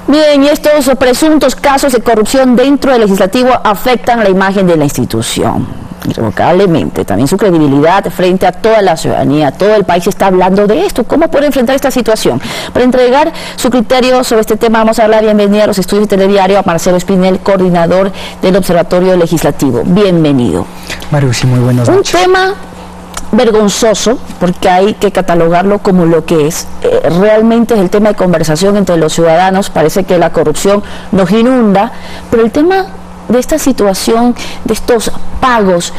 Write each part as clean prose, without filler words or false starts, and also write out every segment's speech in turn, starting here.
Bien, y estos presuntos casos de corrupción dentro del legislativo afectan la imagen de la institución, irrevocablemente. También su credibilidad frente a toda la ciudadanía. Todo el país está hablando de esto. ¿Cómo puede enfrentar esta situación? Para entregar su criterio sobre este tema, vamos a dar la bienvenida a los estudios de Telediario a Marcelo Espinel, coordinador del Observatorio Legislativo. Bienvenido. Mario, sí, muy buenas noches. Un tema vergonzoso, porque hay que catalogarlo como lo que es. Realmente es el tema de conversación entre los ciudadanos. Parece que la corrupción nos inunda, pero el tema de esta situación, de estos pagos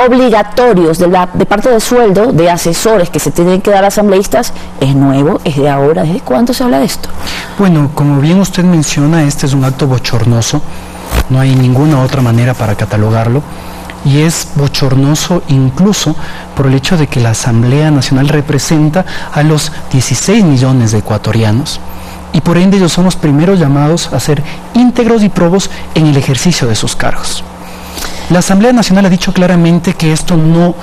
obligatorios de parte del sueldo de asesores que se tienen que dar a asambleístas, es nuevo, es de ahora. ¿Desde cuándo se habla de esto? Bueno, como bien usted menciona, este es un acto bochornoso, no hay ninguna otra manera para catalogarlo. Y es bochornoso incluso por el hecho de que la Asamblea Nacional representa a los 16 millones de ecuatorianos y por ende ellos son los primeros llamados a ser íntegros y probos en el ejercicio de sus cargos. La Asamblea Nacional ha dicho claramente que esto no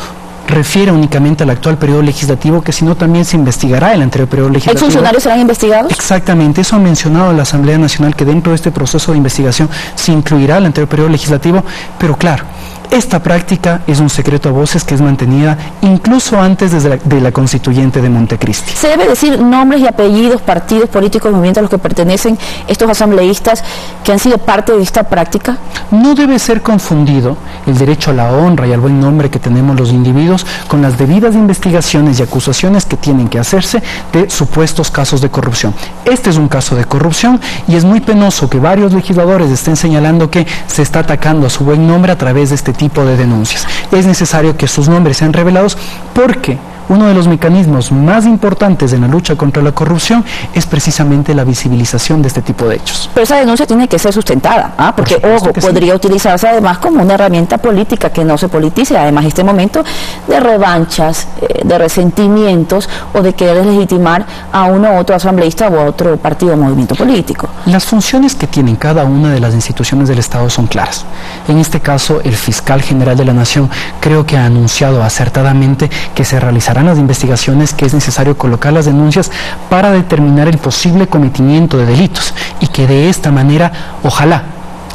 refiere únicamente al actual periodo legislativo, que sino también se investigará el anterior periodo legislativo. ¿Los funcionarios serán investigados? Exactamente, eso ha mencionado la Asamblea Nacional, que dentro de este proceso de investigación se incluirá el anterior periodo legislativo, pero claro, esta práctica es un secreto a voces que es mantenida incluso antes de la constituyente de Montecristi. ¿Se debe decir nombres y apellidos, partidos políticos, movimientos a los que pertenecen estos asambleístas que han sido parte de esta práctica? No debe ser confundido el derecho a la honra y al buen nombre que tenemos los individuos con las debidas investigaciones y acusaciones que tienen que hacerse de supuestos casos de corrupción. Este es un caso de corrupción y es muy penoso que varios legisladores estén señalando que se está atacando a su buen nombre a través de este tipo de denuncias. Es necesario que sus nombres sean revelados porque uno de los mecanismos más importantes en la lucha contra la corrupción es precisamente la visibilización de este tipo de hechos. Pero esa denuncia tiene que ser sustentada, porque, ojo, podría utilizarse además como una herramienta política que no se politice. Además, este momento de revanchas, de resentimientos o de querer legitimar a uno u otro asambleísta o a otro partido o movimiento político. Las funciones que tienen cada una de las instituciones del Estado son claras. En este caso, el fiscal general de la Nación creo que ha anunciado acertadamente que se realizará las investigaciones, que es necesario colocar las denuncias para determinar el posible cometimiento de delitos y que de esta manera, ojalá,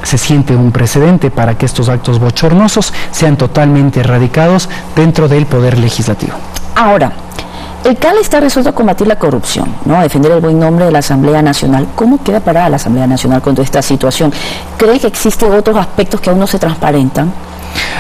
se siente un precedente para que estos actos bochornosos sean totalmente erradicados dentro del Poder Legislativo. Ahora, el CAL está resuelto a combatir la corrupción, ¿no? A defender el buen nombre de la Asamblea Nacional. ¿Cómo queda parada la Asamblea Nacional con toda esta situación? ¿Cree que existen otros aspectos que aún no se transparentan?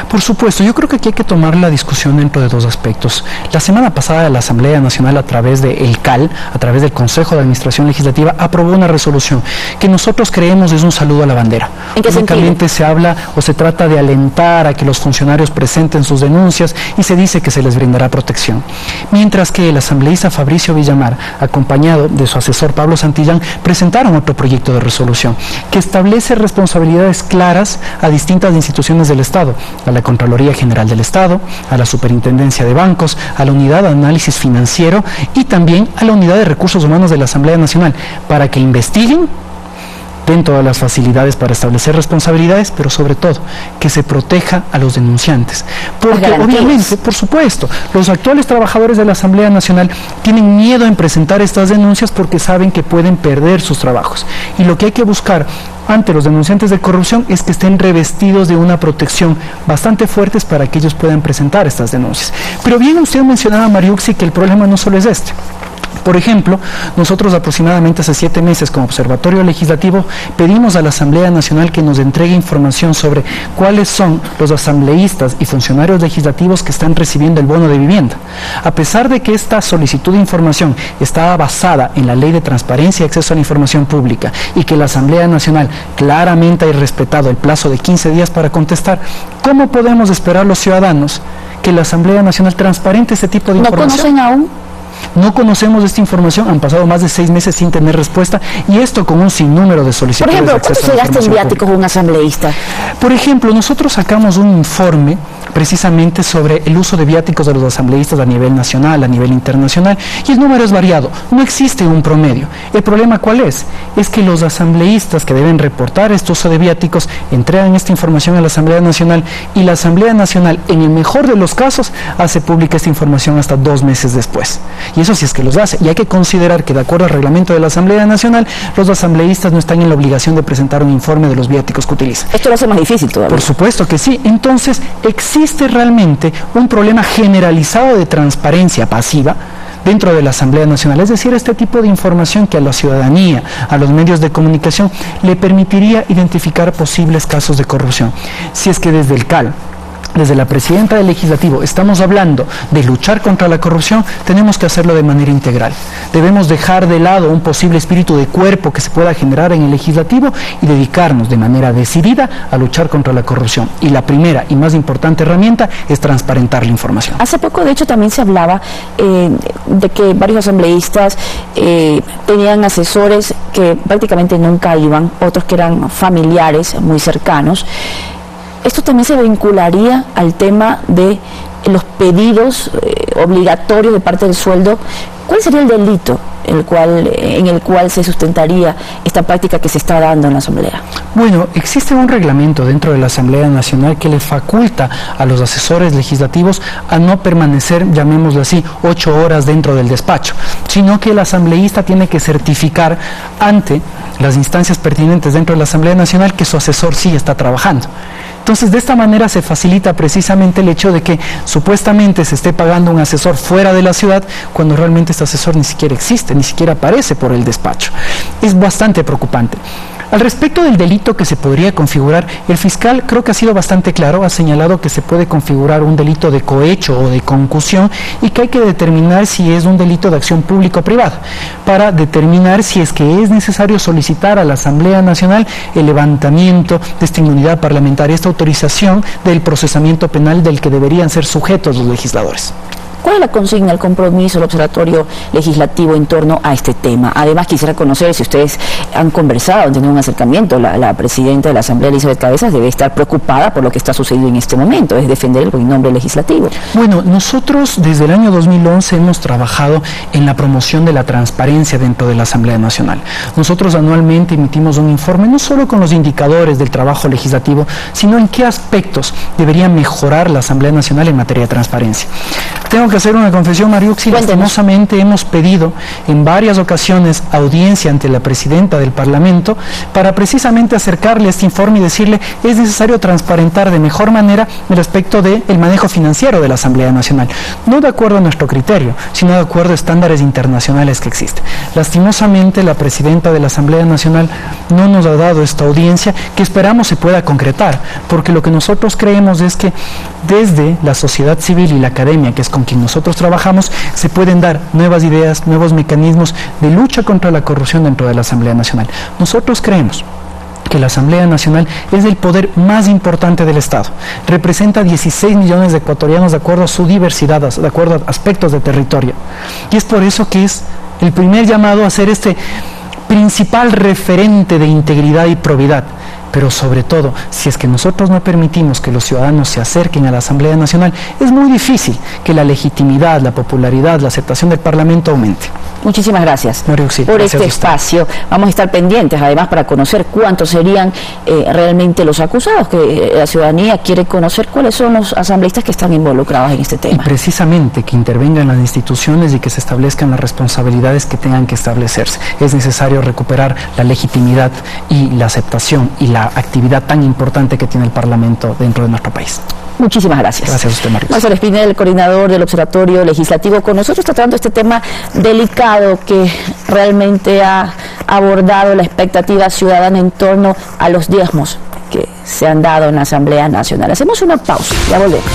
Por supuesto, yo creo que aquí hay que tomar la discusión dentro de dos aspectos. La semana pasada la Asamblea Nacional, a través del CAL, a través del Consejo de Administración Legislativa, aprobó una resolución que nosotros creemos es un saludo a la bandera. ¿En qué sentido? Únicamente se habla o se trata de alentar a que los funcionarios presenten sus denuncias y se dice que se les brindará protección. Mientras que el asambleísta Fabricio Villamar, acompañado de su asesor Pablo Santillán, presentaron otro proyecto de resolución que establece responsabilidades claras a distintas instituciones del Estado, a la Contraloría General del Estado, a la Superintendencia de Bancos, a la Unidad de Análisis Financiero y también a la Unidad de Recursos Humanos de la Asamblea Nacional, para que investiguen, den todas las facilidades para establecer responsabilidades, pero sobre todo que se proteja a los denunciantes. Porque obviamente, por supuesto, los actuales trabajadores de la Asamblea Nacional tienen miedo en presentar estas denuncias porque saben que pueden perder sus trabajos. Y lo que hay que buscar ante los denunciantes de corrupción es que estén revestidos de una protección bastante fuertes para que ellos puedan presentar estas denuncias. Pero bien usted mencionaba, Mariuxi, que el problema no solo es este. Por ejemplo, nosotros aproximadamente hace 7 meses como Observatorio Legislativo pedimos a la Asamblea Nacional que nos entregue información sobre cuáles son los asambleístas y funcionarios legislativos que están recibiendo el bono de vivienda. A pesar de que esta solicitud de información estaba basada en la Ley de Transparencia y Acceso a la Información Pública y que la Asamblea Nacional claramente ha respetado el plazo de 15 días para contestar, ¿cómo podemos esperar los ciudadanos que la Asamblea Nacional transparente este tipo de información? ¿No conocen aún? No conocemos esta información, han pasado más de 6 meses sin tener respuesta y esto con un sinnúmero de solicitudes. Por ejemplo, ¿cuánto se gasta en viáticos un asambleísta? Por ejemplo, nosotros sacamos un informe precisamente sobre el uso de viáticos de los asambleístas a nivel nacional, a nivel internacional, y el número es variado, no existe un promedio. ¿El problema cuál es? Es que los asambleístas que deben reportar este uso de viáticos entregan esta información a la Asamblea Nacional y la Asamblea Nacional, en el mejor de los casos, hace pública esta información hasta 2 meses después. y eso sí es que los hace. Y hay que considerar que de acuerdo al reglamento de la Asamblea Nacional, los asambleístas no están en la obligación de presentar un informe de los viáticos que utilizan. Esto lo hace más difícil todavía. Por supuesto que sí. Entonces, existe realmente un problema generalizado de transparencia pasiva dentro de la Asamblea Nacional, es decir, este tipo de información que a la ciudadanía, a los medios de comunicación, le permitiría identificar posibles casos de corrupción. Si es que desde el CAL, desde la presidenta del Legislativo, estamos hablando de luchar contra la corrupción, tenemos que hacerlo de manera integral. Debemos dejar de lado un posible espíritu de cuerpo que se pueda generar en el Legislativo y dedicarnos de manera decidida a luchar contra la corrupción. Y la primera y más importante herramienta es transparentar la información. Hace poco, de hecho, también se hablaba de que varios asambleístas tenían asesores que prácticamente nunca iban, otros que eran familiares muy cercanos. Esto también se vincularía al tema de los pedidos obligatorios de parte del sueldo. ¿Cuál sería el delito en el cual se sustentaría esta práctica que se está dando en la Asamblea? Bueno, existe un reglamento dentro de la Asamblea Nacional que le faculta a los asesores legislativos a no permanecer, llamémoslo así, 8 horas dentro del despacho, sino que el asambleísta tiene que certificar ante las instancias pertinentes dentro de la Asamblea Nacional que su asesor sí está trabajando. Entonces, de esta manera se facilita precisamente el hecho de que supuestamente se esté pagando un asesor fuera de la ciudad cuando realmente este asesor ni siquiera existe, ni siquiera aparece por el despacho. Es bastante preocupante. Al respecto del delito que se podría configurar, el fiscal creo que ha sido bastante claro, ha señalado que se puede configurar un delito de cohecho o de concusión y que hay que determinar si es un delito de acción pública o privada, para determinar si es que es necesario solicitar a la Asamblea Nacional el levantamiento de esta inmunidad parlamentaria, esta autorización del procesamiento penal del que deberían ser sujetos los legisladores. ¿Cuál es la consigna, el compromiso del Observatorio Legislativo en torno a este tema? Además, quisiera conocer si ustedes han conversado, han tenido un acercamiento. La presidenta de la Asamblea, Elizabeth Cabezas, debe estar preocupada por lo que está sucediendo en este momento, es defender el buen nombre legislativo. Bueno, nosotros desde el año 2011 hemos trabajado en la promoción de la transparencia dentro de la Asamblea Nacional. Nosotros anualmente emitimos un informe, no solo con los indicadores del trabajo legislativo, sino en qué aspectos debería mejorar la Asamblea Nacional en materia de transparencia. Tengo que hacer una confesión, Mariuxi. Lastimosamente hemos pedido en varias ocasiones audiencia ante la presidenta del Parlamento para precisamente acercarle este informe y decirle es necesario transparentar de mejor manera el aspecto del manejo financiero de la Asamblea Nacional, no de acuerdo a nuestro criterio, sino de acuerdo a estándares internacionales que existen. Lastimosamente la presidenta de la Asamblea Nacional no nos ha dado esta audiencia que esperamos se pueda concretar, porque lo que nosotros creemos es que desde la sociedad civil y la academia, que es con quien nosotros trabajamos, se pueden dar nuevas ideas, nuevos mecanismos de lucha contra la corrupción dentro de la Asamblea Nacional. Nosotros creemos que la Asamblea Nacional es el poder más importante del Estado. Representa 16 millones de ecuatorianos de acuerdo a su diversidad, de acuerdo a aspectos de territorio. Y es por eso que es el primer llamado a ser este principal referente de integridad y probidad. Pero sobre todo, si es que nosotros no permitimos que los ciudadanos se acerquen a la Asamblea Nacional, es muy difícil que la legitimidad, la popularidad, la aceptación del Parlamento aumente. Muchísimas gracias por este espacio. Vamos a estar pendientes, además, para conocer cuántos serían realmente los acusados, que la ciudadanía quiere conocer cuáles son los asambleístas que están involucrados en este tema. Y precisamente que intervengan las instituciones y que se establezcan las responsabilidades que tengan que establecerse. Es necesario recuperar la legitimidad y la aceptación y la actividad tan importante que tiene el Parlamento dentro de nuestro país. Muchísimas gracias. Gracias a usted, María. Marcelo Espinel, el coordinador del Observatorio Legislativo, con nosotros tratando este tema delicado que realmente ha abordado la expectativa ciudadana en torno a los diezmos que se han dado en la Asamblea Nacional. Hacemos una pausa, ya volvemos.